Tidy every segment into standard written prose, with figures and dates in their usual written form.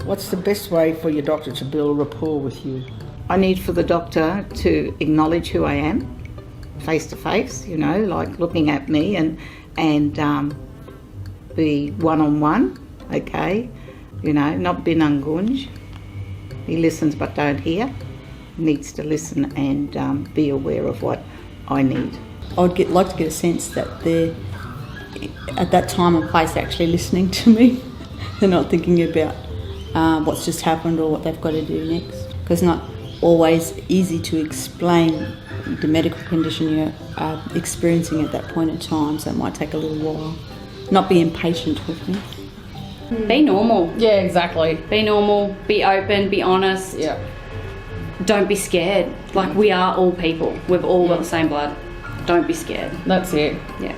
What's the best way for your doctor to build rapport with you? I need for the doctor to acknowledge who I am, face to face, you know, like looking at me and be one-on-one, okay? You know, not binangunj. He listens but don't hear. Needs to listen and be aware of what I need. I'd like to get a sense that they're, at that time and place, actually listening to me. They're not thinking about what's just happened or what they've got to do next. Because it's not always easy to explain the medical condition you're experiencing at that point in time, so it might take a little while. Not be impatient with me. Be normal. Yeah, exactly. Be normal, be open, be honest. Yeah. Don't be scared. Like, we are all people. We've all got the same blood. Don't be scared. That's it. Yeah.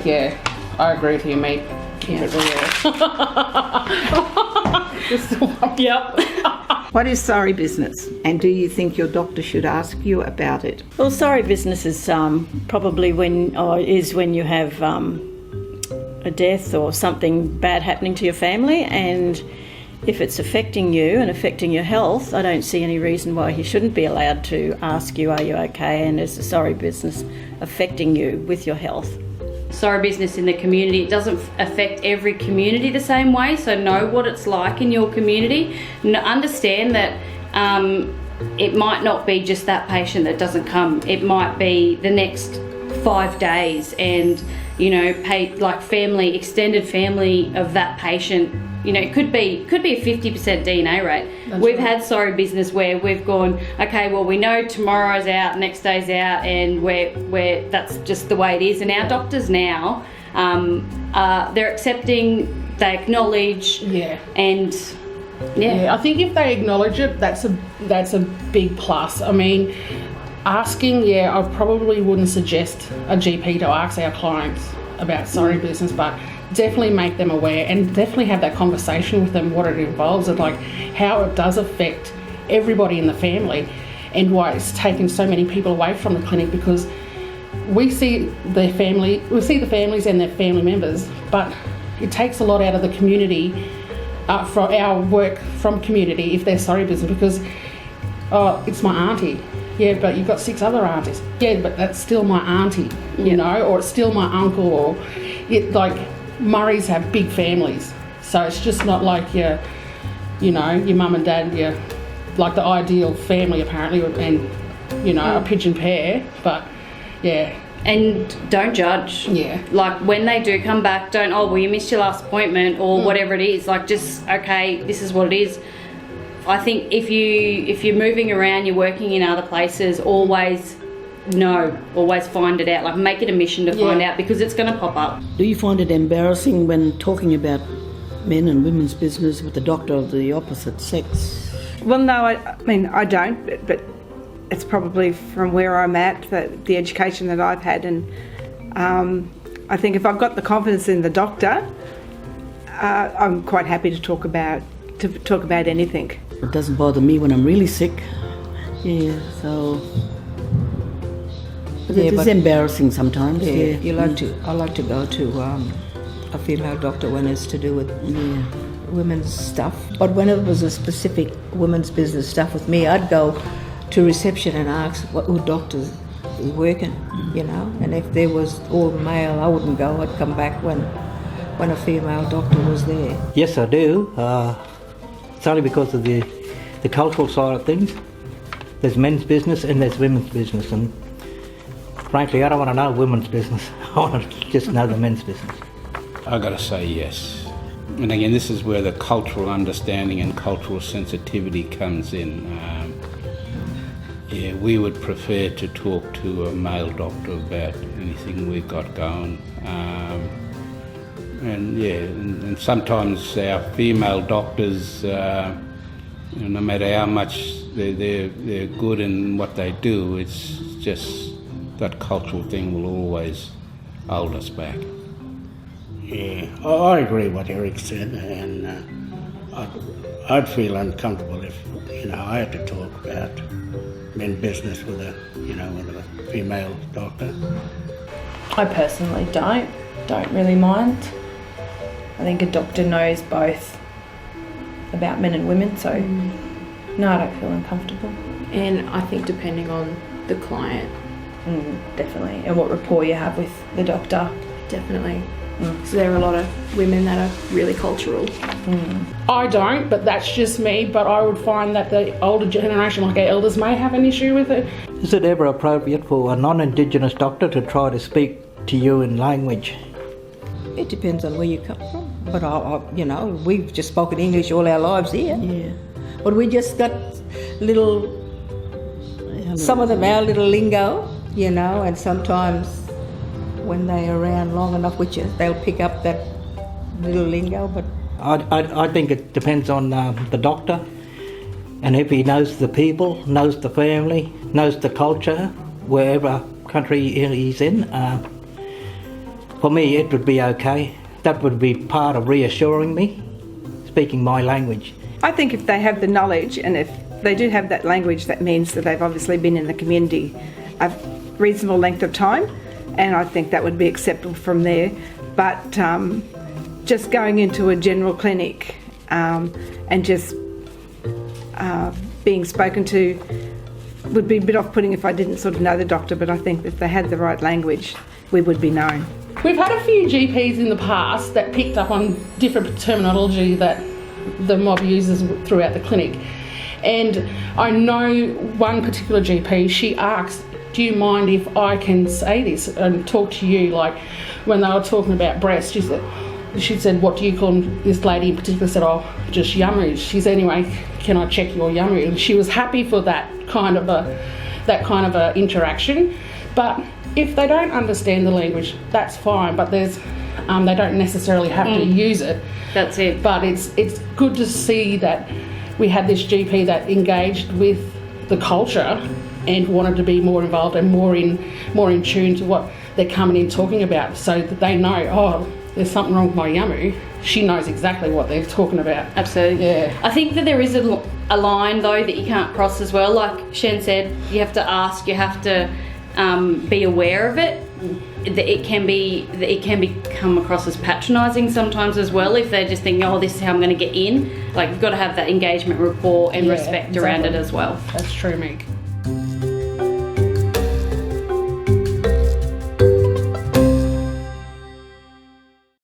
Yeah, I agree with you, mate. Keep it real. Yep. What is sorry business, and do you think your doctor should ask you about it? Well, sorry business is probably when you have a death or something bad happening to your family, and if it's affecting you and affecting your health, I don't see any reason why he shouldn't be allowed to ask you, are you okay, and is the sorry business affecting you with your health? Sorry business in the community, it doesn't affect every community the same way, so know what it's like in your community. Understand that it might not be just that patient that doesn't come, it might be the next 5 days, and you know, like family, extended family of that patient. You know, it could be a 50% DNA rate. We've had sorry business where we've gone, okay, well, we know tomorrow's out, next day's out, and we're that's just the way it is. And our doctors now, they're accepting, they acknowledge, and yeah. I think if they acknowledge it, that's a big plus. I mean, asking, I probably wouldn't suggest a GP to ask our clients about sorry business, but definitely make them aware and definitely have that conversation with them, what it involves and like how it does affect everybody in the family and why it's taken so many people away from the clinic, because we see the families and their family members, but it takes a lot out of the community, for our work from community, if they're sorry business, because it's my auntie. Yeah, but you've got 6 other aunties. Yeah, but that's still my auntie, you know, or it's still my uncle, or like Murrays have big families, so it's just not like your mum and dad, like the ideal family apparently, and you know, a pigeon pair, but yeah. And don't judge. Yeah. Like when they do come back, don't, oh, well, you missed your last appointment or whatever it is. Like just, okay, this is what it is. I think if you're moving around, you're working in other places, always find it out. Like make it a mission to find out, because it's going to pop up. Do you find it embarrassing when talking about men and women's business with the doctor of the opposite sex? Well, no, I mean, I don't, but it's probably from where I'm at, the education that I've had, and I think if I've got the confidence in the doctor, I'm quite happy to talk about anything. It doesn't bother me when I'm really sick. Yeah, so but it is embarrassing sometimes. Yeah. I like to go to a female doctor when it's to do with women's stuff. But when it was a specific women's business stuff with me, I'd go to reception and ask who doctors were working, you know. And if there was all male, I wouldn't go. I'd come back when a female doctor was there. Yes, I do. It's only because of the cultural side of things. There's men's business and there's women's business, and frankly, I don't want to know women's business. I want to just know the men's business. I've got to say yes. And again, this is where the cultural understanding and cultural sensitivity comes in. We would prefer to talk to a male doctor about anything we've got going. And sometimes our female doctors, no matter how much they're good in what they do, it's just that cultural thing will always hold us back. Yeah, I agree with what Eric said, and I'd feel uncomfortable if I had to talk about men's business with a female doctor. I personally don't really mind. I think a doctor knows both about men and women. So no, I don't feel uncomfortable. And I think depending on the client, Definitely, and what rapport you have with the doctor. definitely. So there are a lot of women that are really cultural. I don't, but that's just me. But I would find that the older generation, like our elders, may have an issue with it. Is it ever appropriate for a non-Indigenous doctor to try to speak to you in language? It depends on where you come from. But, we've just spoken English all our lives here. Yeah. But we just got some of them our little lingo, and sometimes when they're around long enough with you, they'll pick up that little lingo. But I think it depends on the doctor, and if he knows the people, knows the family, knows the culture, wherever country he's in. For me, it would be okay. That would be part of reassuring me, speaking my language. I think if they have the knowledge and if they do have that language, that means that they've obviously been in the community a reasonable length of time, and I think that would be acceptable from there. But just going into a general clinic and just being spoken to would be a bit off-putting if I didn't sort of know the doctor, but I think if they had the right language, we would be known. We've had a few GPs in the past that picked up on different terminology that the mob uses throughout the clinic. And I know one particular GP, she asked, do you mind if I can say this and talk to you? Like when they were talking about breasts, she said, what do you call them? This lady in particular said, oh, just yummies. She said, anyway, can I check your yummy? And she was happy for that kind of a interaction. But if they don't understand the language, that's fine. But there's they don't necessarily have to use it. That's it. But it's good to see that we had this GP that engaged with the culture and wanted to be more involved and more in tune to what they're coming in talking about, so that they know, oh, there's something wrong with my yummy. She knows exactly what they're talking about. Absolutely. Yeah. I think that there is a line though that you can't cross as well. Like Shen said, you have to ask, you have to be aware of it. It can come across as patronising sometimes as well, if they're just thinking, oh, this is how I'm going to get in. Like, you've got to have that engagement rapport and respect around it as well. That's true, Meg.